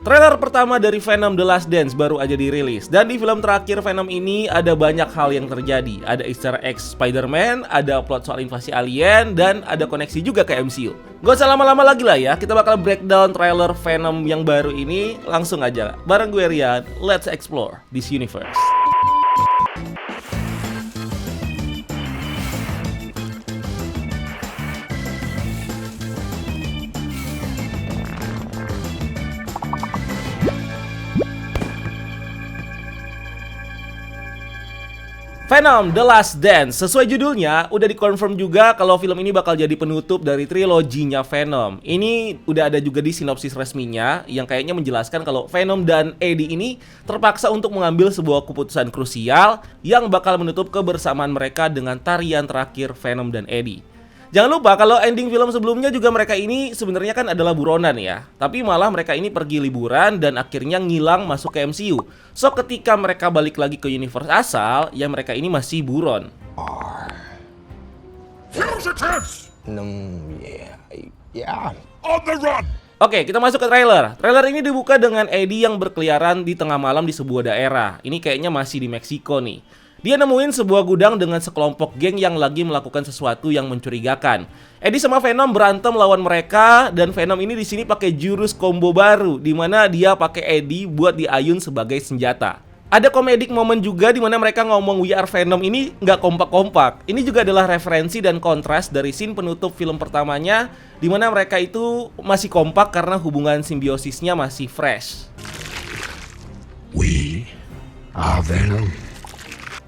Trailer pertama dari Venom The Last Dance baru aja dirilis. Dan di film terakhir Venom ini ada banyak hal yang terjadi. Ada easter egg Spider-Man, ada plot soal invasi alien, dan ada koneksi juga ke MCU. Gak usah lama-lama lagi lah ya, kita bakal breakdown trailer Venom yang baru ini. Langsung aja, bareng gue Rian, let's explore this universe. Venom The Last Dance, sesuai judulnya, udah dikonfirm juga kalau film ini bakal jadi penutup dari triloginya Venom. Ini udah ada juga di sinopsis resminya yang kayaknya menjelaskan kalau Venom dan Eddie ini terpaksa untuk mengambil sebuah keputusan krusial yang bakal menutup kebersamaan mereka dengan tarian terakhir Venom dan Eddie. Jangan lupa kalau ending film sebelumnya juga mereka ini sebenarnya kan adalah buronan ya. Tapi malah mereka ini pergi liburan dan akhirnya ngilang masuk ke MCU. So ketika mereka balik lagi ke universe asal, ya mereka ini masih buron. On the run! Oke, kita masuk ke trailer. Trailer ini dibuka dengan Eddie yang berkeliaran di tengah malam di sebuah daerah. Ini kayaknya masih di Meksiko nih. Dia nemuin sebuah gudang dengan sekelompok geng yang lagi melakukan sesuatu yang mencurigakan. Eddie sama Venom berantem lawan mereka dan Venom ini di sini pakai jurus combo baru di mana dia pakai Eddie buat diayun sebagai senjata. Ada comedic moment juga di mana mereka ngomong We Are Venom ini nggak kompak-kompak. Ini juga adalah referensi dan kontras dari scene penutup film pertamanya di mana mereka itu masih kompak karena hubungan simbiosisnya masih fresh. We are Venom.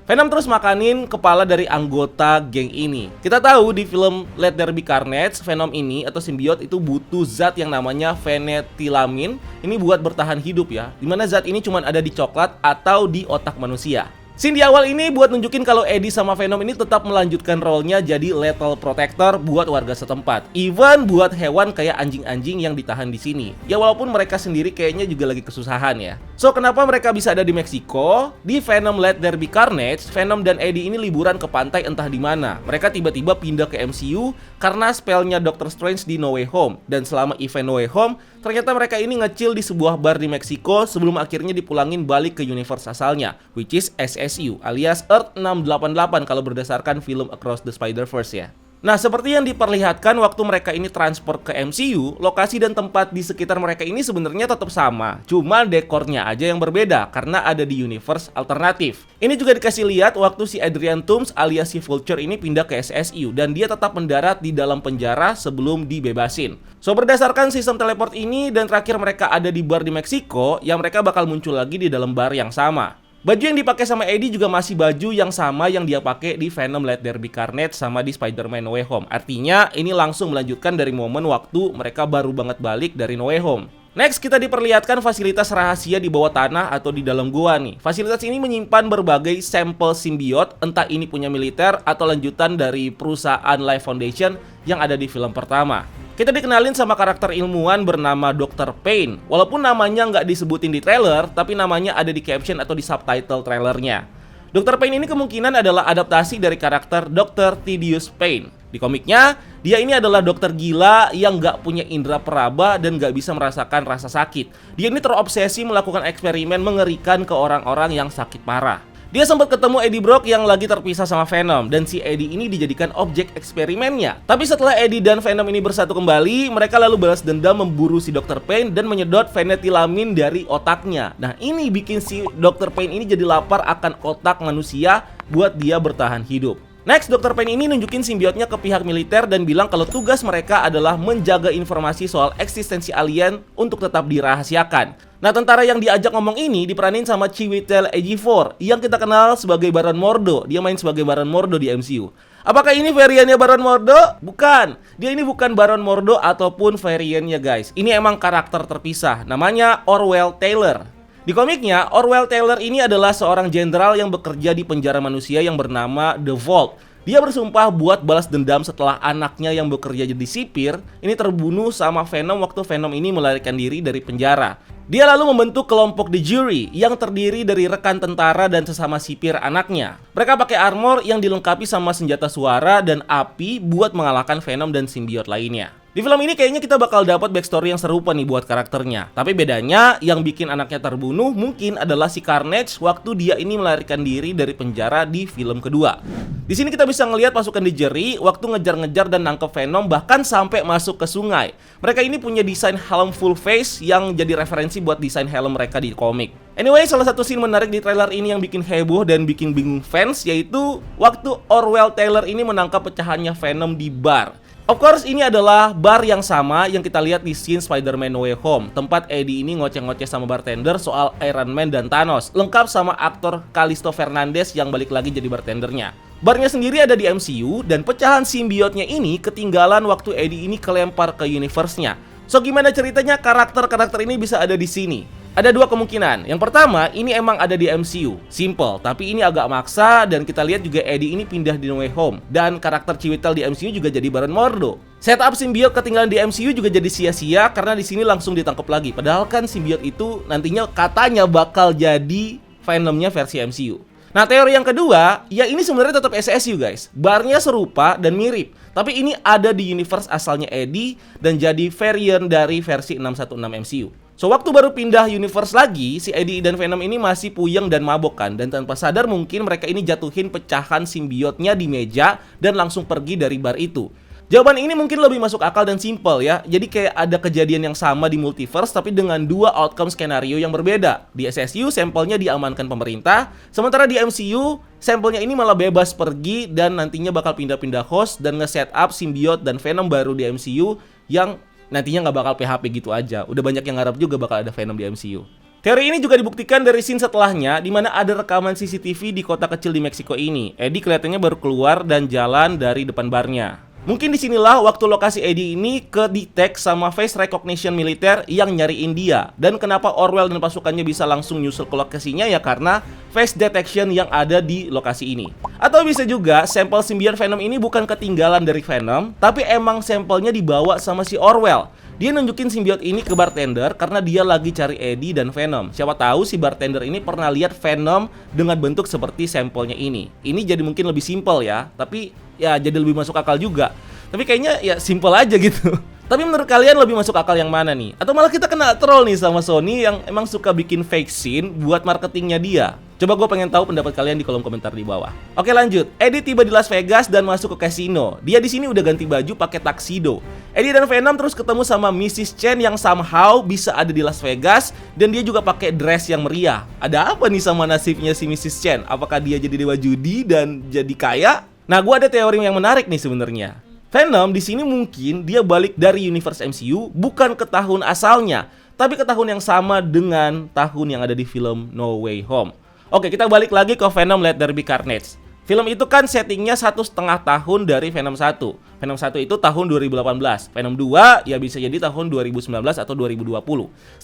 Venom terus makanin kepala dari anggota geng ini. Kita tahu di film Let There Be Carnage, Venom ini atau simbiot itu butuh zat yang namanya fenetilamin. Ini buat bertahan hidup ya. Dimana zat ini cuma ada di coklat atau di otak manusia. Scene di awal ini buat nunjukin kalau Eddie sama Venom ini tetap melanjutkan role-nya jadi lethal protector buat warga setempat. Even buat hewan kayak anjing-anjing yang ditahan di sini. Ya walaupun mereka sendiri kayaknya juga lagi kesusahan ya. So kenapa mereka bisa ada di Meksiko? Di Venom Let There Be Carnage, Venom dan Eddie ini liburan ke pantai entah di mana. Mereka tiba-tiba pindah ke MCU karena spellnya Doctor Strange di No Way Home. Dan selama event No Way Home, ternyata mereka ini nge-chill di sebuah bar di Meksiko sebelum akhirnya dipulangin balik ke universe asalnya, which is SSU alias Earth 688 kalau berdasarkan film Across the Spider-Verse ya. Nah, seperti yang diperlihatkan waktu mereka ini transport ke MCU, lokasi dan tempat di sekitar mereka ini sebenarnya tetap sama. Cuma dekornya aja yang berbeda karena ada di universe alternatif. Ini juga dikasih lihat waktu si Adrian Toomes alias si Vulture ini pindah ke SSU dan dia tetap mendarat di dalam penjara sebelum dibebasin. So, berdasarkan sistem teleport ini dan terakhir mereka ada di bar di Meksiko, ya mereka bakal muncul lagi di dalam bar yang sama. Baju yang dipakai sama Eddie juga masih baju yang sama yang dia pakai di Venom Let There Be Carnage sama di Spider-Man No Way Home. Artinya ini langsung melanjutkan dari momen waktu mereka baru banget balik dari No Way Home. Next, kita diperlihatkan fasilitas rahasia di bawah tanah atau di dalam gua nih. Fasilitas ini menyimpan berbagai sampel simbiot, entah ini punya militer atau lanjutan dari perusahaan Life Foundation yang ada di film pertama. Kita dikenalin sama karakter ilmuwan bernama Dr. Payne. Walaupun namanya nggak disebutin di trailer, tapi namanya ada di caption atau di subtitle trailernya. Dr. Payne ini kemungkinan adalah adaptasi dari karakter Dr. Thaddeus Payne. Di komiknya, dia ini adalah dokter gila yang nggak punya indera peraba dan nggak bisa merasakan rasa sakit. Dia ini terobsesi melakukan eksperimen mengerikan ke orang-orang yang sakit parah. Dia sempat ketemu Eddie Brock yang lagi terpisah sama Venom dan si Eddie ini dijadikan objek eksperimennya. Tapi setelah Eddie dan Venom ini bersatu kembali, mereka lalu balas dendam memburu si Dr. Payne dan menyedot fenetilamin dari otaknya. Nah, ini bikin si Dr. Payne ini jadi lapar akan otak manusia buat dia bertahan hidup. Next, Dr. Payne ini nunjukin simbiotnya ke pihak militer dan bilang kalau tugas mereka adalah menjaga informasi soal eksistensi alien untuk tetap dirahasiakan. Nah, tentara yang diajak ngomong ini diperanin sama Chiwetel Ejiofor yang kita kenal sebagai Baron Mordo. Dia main sebagai Baron Mordo di MCU. Apakah ini variannya Baron Mordo? Bukan. Dia ini bukan Baron Mordo ataupun variannya guys. Ini emang karakter terpisah. Namanya Orwell Taylor. Di komiknya, Orwell Taylor ini adalah seorang jenderal yang bekerja di penjara manusia yang bernama The Vault. Dia bersumpah buat balas dendam setelah anaknya yang bekerja jadi sipir ini terbunuh sama Venom waktu Venom ini melarikan diri dari penjara. Dia lalu membentuk kelompok The Jury yang terdiri dari rekan tentara dan sesama sipir anaknya. Mereka pakai armor yang dilengkapi sama senjata suara dan api buat mengalahkan Venom dan simbiot lainnya. Di film ini kayaknya kita bakal dapat backstory yang serupa nih buat karakternya. Tapi bedanya yang bikin anaknya terbunuh mungkin adalah si Carnage waktu dia ini melarikan diri dari penjara di film kedua. Di sini kita bisa ngelihat pasukan The Jury waktu ngejar-ngejar dan nangkep Venom bahkan sampai masuk ke sungai. Mereka ini punya desain helm full face yang jadi referensi buat desain helm mereka di komik. Anyway, salah satu scene menarik di trailer ini yang bikin heboh dan bikin bingung fans yaitu waktu Orwell Taylor ini menangkap pecahannya Venom di bar. Of course, ini adalah bar yang sama yang kita lihat di scene Spider-Man No Way Home. Tempat Eddie ini ngoceh-ngoceh sama bartender soal Iron Man dan Thanos. Lengkap sama aktor Callisto Fernandez yang balik lagi jadi bartendernya. Barnya sendiri ada di MCU dan pecahan simbiotnya ini ketinggalan waktu Eddie ini kelempar ke universe-nya. So gimana ceritanya karakter-karakter ini bisa ada di sini? Ada dua kemungkinan. Yang pertama, ini emang ada di MCU. Simple, tapi ini agak maksa dan kita lihat juga Eddie ini pindah di No Way Home. Dan karakter Chiwetel di MCU juga jadi Baron Mordo. Setup simbiot ketinggalan di MCU juga jadi sia-sia karena di sini langsung ditangkap lagi. Padahal kan simbiot itu nantinya katanya bakal jadi Venomnya versi MCU. Nah, teori yang kedua, ya ini sebenarnya tetap SSU guys. Barnya serupa dan mirip. Tapi ini ada di universe asalnya Eddie dan jadi variant dari versi 616 MCU. So, waktu baru pindah universe lagi, si Eddie dan Venom ini masih puyeng dan mabok kan. Dan tanpa sadar mungkin mereka ini jatuhin pecahan simbiotnya di meja dan langsung pergi dari bar itu. Jawaban ini mungkin lebih masuk akal dan simple ya. Jadi kayak ada kejadian yang sama di multiverse tapi dengan dua outcome skenario yang berbeda. Di SSU sampelnya diamankan pemerintah, sementara di MCU sampelnya ini malah bebas pergi dan nantinya bakal pindah-pindah host dan nge-setup simbiot dan Venom baru di MCU yang nantinya nggak bakal PHP gitu aja. Udah banyak yang ngarep juga bakal ada Venom di MCU. Teori ini juga dibuktikan dari scene setelahnya di mana ada rekaman CCTV di kota kecil di Meksiko ini. Eddie kelihatannya baru keluar dan jalan dari depan barnya. Mungkin disinilah waktu lokasi Eddie ini ke-detect sama face recognition militer yang nyariin dia. Dan kenapa Orwell dan pasukannya bisa langsung nyusul ke lokasinya ya karena face detection yang ada di lokasi ini. Atau bisa juga sampel simbiot Venom ini bukan ketinggalan dari Venom, tapi emang sampelnya dibawa sama si Orwell. Dia nunjukin simbiot ini ke bartender karena dia lagi cari Eddie dan Venom. Siapa tahu si bartender ini pernah lihat Venom dengan bentuk seperti sampelnya ini. Ini jadi mungkin lebih simple ya, tapi ya jadi lebih masuk akal juga. Tapi kayaknya ya simple aja gitu. Tapi menurut kalian lebih masuk akal yang mana nih? Atau malah kita kena troll nih sama Sony yang emang suka bikin fake scene buat marketingnya dia? Coba gue pengen tahu pendapat kalian di kolom komentar di bawah. Oke lanjut, Eddie tiba di Las Vegas dan masuk ke kasino. Dia di sini udah ganti baju pakai tuxedo. Eddie dan Venom terus ketemu sama Mrs. Chen yang somehow bisa ada di Las Vegas dan dia juga pakai dress yang meriah. Ada apa nih sama nasibnya si Mrs. Chen? Apakah dia jadi dewa judi dan jadi kaya? Nah, gue ada teori yang menarik nih sebenarnya. Venom di sini mungkin dia balik dari universe MCU bukan ke tahun asalnya, tapi ke tahun yang sama dengan tahun yang ada di film No Way Home. Oke, kita balik lagi ke Venom Let There Be Carnage. Film itu kan settingnya 1,5 tahun dari Venom 1. Venom 1 itu tahun 2018. Venom 2 ya bisa jadi tahun 2019 atau 2020.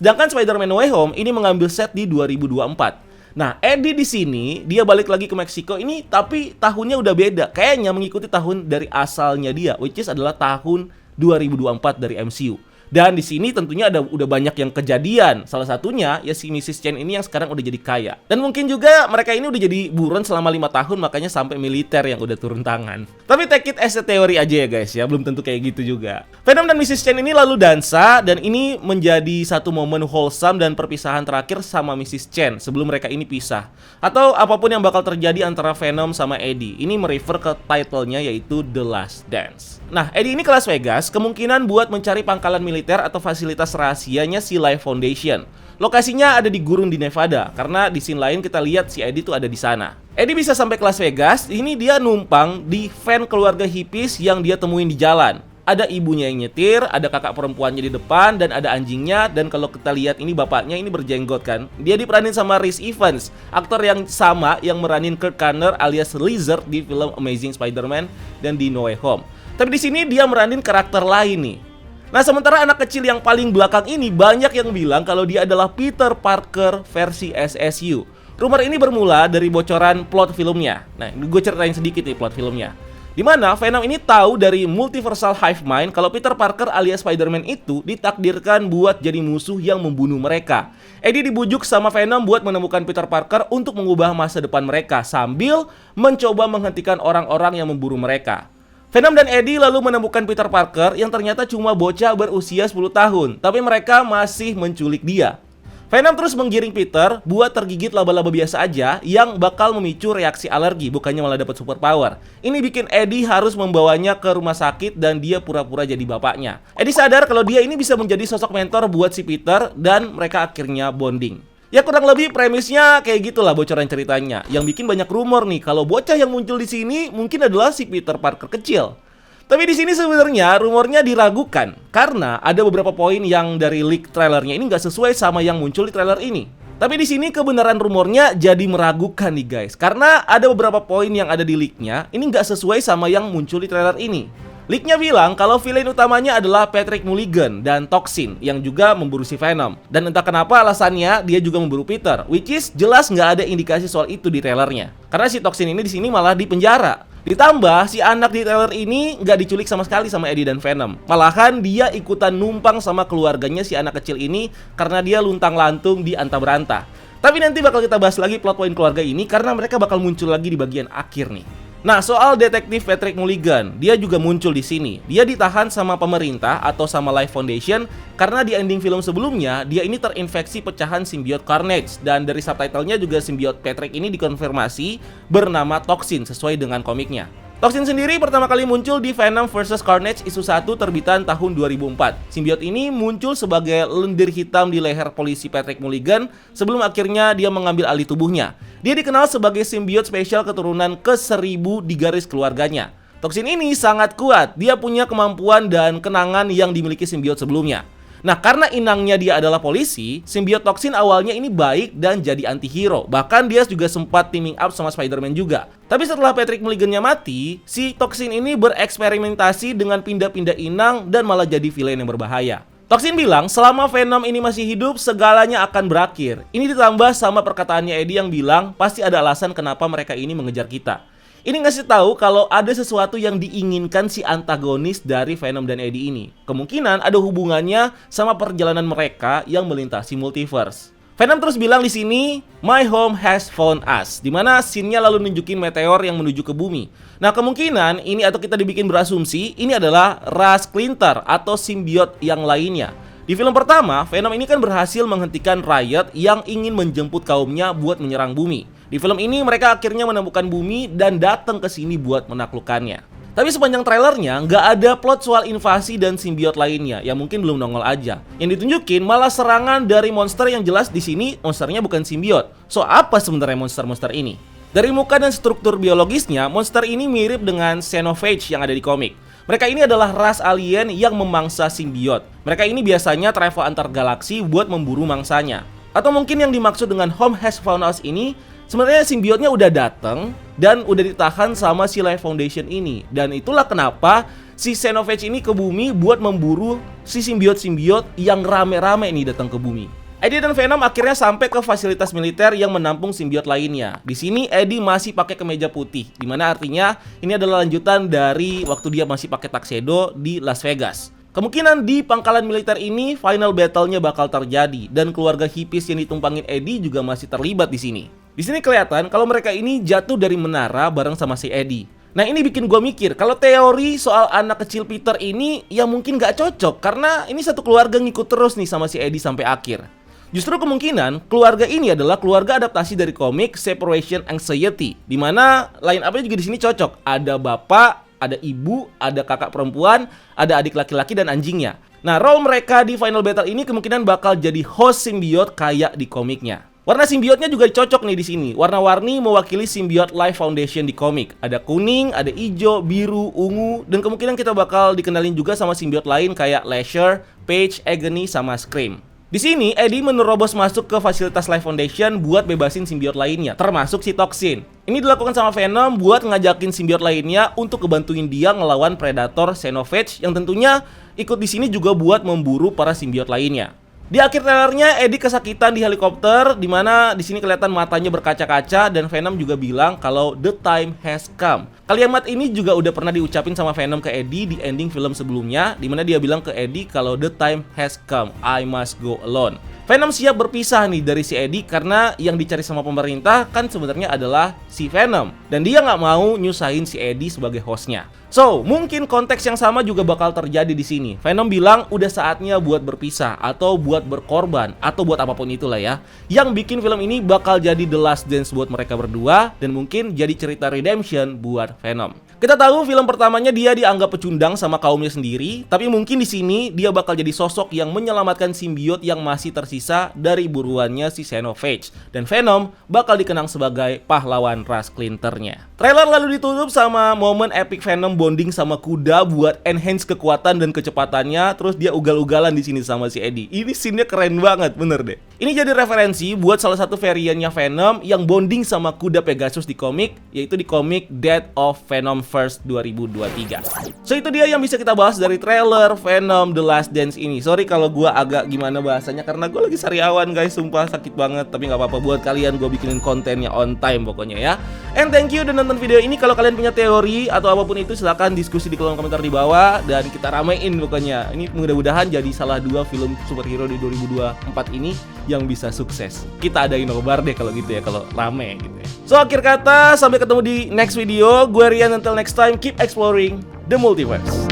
Sedangkan Spider-Man No Way Home ini mengambil set di 2024. Nah, Eddie di sini dia balik lagi ke Meksiko ini tapi tahunnya udah beda. Kayaknya mengikuti tahun dari asalnya dia, which is adalah tahun 2024 dari MCU. Dan di sini tentunya udah banyak yang kejadian. Salah satunya ya si Mrs. Chen ini yang sekarang udah jadi kaya. Dan mungkin juga mereka ini udah jadi buron selama 5 tahun makanya sampai militer yang udah turun tangan. Tapi take it as a teori aja ya guys ya, belum tentu kayak gitu juga. Venom dan Mrs. Chen ini lalu dansa dan ini menjadi satu momen wholesome dan perpisahan terakhir sama Mrs. Chen sebelum mereka ini pisah. Atau apapun yang bakal terjadi antara Venom sama Eddie. Ini merefer ke title-nya yaitu The Last Dance. Nah, Eddie ini ke Las Vegas kemungkinan buat mencari pangkalan militer atau fasilitas rahasianya si Life Foundation. Lokasinya ada di gurun di Nevada, karena di scene lain kita lihat si Eddie tuh ada di sana. Eddie bisa sampai ke Las Vegas, ini dia numpang di van keluarga hippies yang dia temuin di jalan. Ada ibunya yang nyetir, ada kakak perempuannya di depan, dan ada anjingnya. Dan kalau kita lihat ini bapaknya ini berjenggot kan. Dia diperanin sama Rhys Ifans, aktor yang sama yang meranin Kurt Connor alias Lizard di film Amazing Spider-Man dan di No Way Home. Tapi di sini dia meranin karakter lain nih. Nah, sementara anak kecil yang paling belakang ini banyak yang bilang kalau dia adalah Peter Parker versi SSU. Rumor ini bermula dari bocoran plot filmnya. Nah, gue ceritain sedikit nih plot filmnya. Dimana Venom ini tahu dari Multiversal Hive Mind kalau Peter Parker alias Spider-Man itu ditakdirkan buat jadi musuh yang membunuh mereka. Eddie dibujuk sama Venom buat menemukan Peter Parker untuk mengubah masa depan mereka sambil mencoba menghentikan orang-orang yang memburu mereka. Venom dan Eddie lalu menemukan Peter Parker yang ternyata cuma bocah berusia 10 tahun, tapi mereka masih menculik dia. Venom terus menggiring Peter buat tergigit laba-laba biasa aja yang bakal memicu reaksi alergi, bukannya malah dapat superpower. Ini bikin Eddie harus membawanya ke rumah sakit dan dia pura-pura jadi bapaknya. Eddie sadar kalau dia ini bisa menjadi sosok mentor buat si Peter dan mereka akhirnya bonding. Ya kurang lebih premisnya kayak gitulah bocoran ceritanya. Yang bikin banyak rumor nih kalau bocah yang muncul di sini mungkin adalah si Peter Parker kecil. Tapi di sini sebenarnya rumornya diragukan karena ada beberapa poin yang dari leak trailernya ini nggak sesuai sama yang muncul di trailer ini. Tapi di sini kebenaran rumornya jadi meragukan nih guys, karena ada beberapa poin yang ada di leaknya ini nggak sesuai sama yang muncul di trailer ini. Leaknya bilang kalau villain utamanya adalah Patrick Mulligan dan Toxin yang juga memburu si Venom. Dan entah kenapa alasannya dia juga memburu Peter, which is jelas nggak ada indikasi soal itu di trailernya. Karena si Toxin ini di sini malah di penjara. Ditambah si anak di trailer ini nggak diculik sama sekali sama Eddie dan Venom. Malahan dia ikutan numpang sama keluarganya si anak kecil ini karena dia luntang-lantung di anta beranta. Tapi nanti bakal kita bahas lagi plot point keluarga ini karena mereka bakal muncul lagi di bagian akhir nih. Nah, soal detektif Patrick Mulligan, dia juga muncul di sini. Dia ditahan sama pemerintah atau sama Life Foundation karena di ending film sebelumnya dia ini terinfeksi pecahan simbiot Carnage dan dari subtitlenya juga simbiot Patrick ini dikonfirmasi bernama Toxin sesuai dengan komiknya. Toxin sendiri pertama kali muncul di Venom vs Carnage isu 1 terbitan tahun 2004. Simbiot ini muncul sebagai lendir hitam di leher polisi Patrick Mulligan sebelum akhirnya dia mengambil alih tubuhnya. Dia dikenal sebagai simbiot spesial keturunan ke-1000 di garis keluarganya. Toxin ini sangat kuat, dia punya kemampuan dan kenangan yang dimiliki simbiot sebelumnya. Nah, karena inangnya dia adalah polisi, simbiot Toxin awalnya ini baik dan jadi antihero. Bahkan dia juga sempat teaming up sama Spider-Man juga. Tapi setelah Patrick Mulligan-nya mati, si Toxin ini bereksperimentasi dengan pindah-pindah inang dan malah jadi villain yang berbahaya. Toxin bilang selama Venom ini masih hidup, segalanya akan berakhir. Ini ditambah sama perkataannya Eddie yang bilang pasti ada alasan kenapa mereka ini mengejar kita. Ini ngasih tahu kalau ada sesuatu yang diinginkan si antagonis dari Venom dan Eddie ini. Kemungkinan ada hubungannya sama perjalanan mereka yang melintasi multiverse. Venom terus bilang di sini, "My home has found us," dimana scene-nya lalu nunjukin meteor yang menuju ke bumi. Nah, kemungkinan ini atau kita dibikin berasumsi ini adalah ras Splinter atau simbiot yang lainnya. Di film pertama, Venom ini kan berhasil menghentikan Riot yang ingin menjemput kaumnya buat menyerang bumi. Di film ini mereka akhirnya menemukan bumi dan datang ke sini buat menaklukkannya. Tapi sepanjang trailernya nggak ada plot soal invasi dan simbiot lainnya yang mungkin belum nongol aja. Yang ditunjukin malah serangan dari monster yang jelas di sini monsternya bukan simbiot. So apa sebenarnya monster-monster ini? Dari muka dan struktur biologisnya, monster ini mirip dengan Xenophage yang ada di komik. Mereka ini adalah ras alien yang memangsa simbiot. Mereka ini biasanya travel antar galaksi buat memburu mangsanya. Atau mungkin yang dimaksud dengan home has found us ini sebenarnya simbiotnya udah dateng dan udah ditahan sama si Life Foundation ini. Dan itulah kenapa si Xenophage ini ke bumi buat memburu si simbiot-simbiot yang rame-rame nih datang ke bumi. Eddie dan Venom akhirnya sampai ke fasilitas militer yang menampung simbiot lainnya. Di sini Eddie masih pakai kemeja putih, dimana artinya ini adalah lanjutan dari waktu dia masih pakai tuxedo di Las Vegas. Kemungkinan di pangkalan militer ini final battle-nya bakal terjadi dan keluarga hippies yang ditumpangin Eddie juga masih terlibat di sini. Di sini kelihatan kalau mereka ini jatuh dari menara bareng sama si Eddie. Nah, ini bikin gue mikir kalau teori soal anak kecil Peter ini ya mungkin gak cocok karena ini satu keluarga ngikut terus nih sama si Eddie sampai akhir. Justru kemungkinan keluarga ini adalah keluarga adaptasi dari komik Separation Anxiety, di mana line up-nya juga di sini cocok. Ada bapak, ada ibu, ada kakak perempuan, ada adik laki-laki dan anjingnya. Nah, role mereka di final battle ini kemungkinan bakal jadi host simbiot kayak di komiknya. Warna simbiotnya juga cocok nih di sini. Warna-warni mewakili simbiot Life Foundation di komik. Ada kuning, ada hijau, biru, ungu, dan kemungkinan kita bakal dikenalin juga sama simbiot lain kayak Lasher, Paige, Agony, sama Scream. Di sini, Eddie menerobos masuk ke fasilitas Life Foundation buat bebasin simbiot lainnya, termasuk si Toxin. Ini dilakukan sama Venom buat ngajakin simbiot lainnya untuk ngebantuin dia ngelawan Predator Xenophage yang tentunya ikut di sini juga buat memburu para simbiot lainnya. Di akhir trailernya, Eddie kesakitan di helikopter, dimana di sini kelihatan matanya berkaca-kaca dan Venom juga bilang kalau the time has come. Kalimat ini juga udah pernah diucapin sama Venom ke Eddie di ending film sebelumnya, dimana dia bilang ke Eddie kalau the time has come, I must go alone. Venom siap berpisah nih dari si Eddie karena yang dicari sama pemerintah kan sebenarnya adalah si Venom. Dan dia nggak mau nyusahin si Eddie sebagai hostnya. So, mungkin konteks yang sama juga bakal terjadi di sini. Venom bilang udah saatnya buat berpisah atau buat berkorban atau buat apapun itulah ya. Yang bikin film ini bakal jadi the last dance buat mereka berdua dan mungkin jadi cerita redemption buat Venom. Kita tahu film pertamanya dia dianggap pecundang sama kaumnya sendiri, tapi mungkin di sini dia bakal jadi sosok yang menyelamatkan simbiot yang masih tersisa dari buruannya si Xenophage. Dan Venom bakal dikenang sebagai pahlawan ras Splinter-nya. Trailer lalu ditutup sama momen epic Venom bonding sama kuda buat enhance kekuatan dan kecepatannya, terus dia ugal-ugalan di sini sama si Eddie. Ini scene-nya keren banget, bener deh. Ini jadi referensi buat salah satu variannya Venom yang bonding sama kuda Pegasus di komik, yaitu di komik Death of Venom First 2023. So itu dia yang bisa kita bahas dari trailer Venom The Last Dance ini. Sorry kalau gua agak gimana bahasanya karena gua lagi sariawan guys, sumpah sakit banget. Tapi nggak apa-apa, buat kalian gua bikinin kontennya on time pokoknya ya. And thank you udah nonton video ini. Kalau kalian punya teori atau apapun itu silahkan diskusi di kolom komentar di bawah dan kita ramein pokoknya. Ini mudah-mudahan jadi salah dua film superhero di 2024 ini yang bisa sukses. Kita adain nobar deh kalau gitu ya, kalau rame gitu ya. So akhir kata, sampai ketemu di next video. Gue Rian, until next time, keep exploring the multiverse.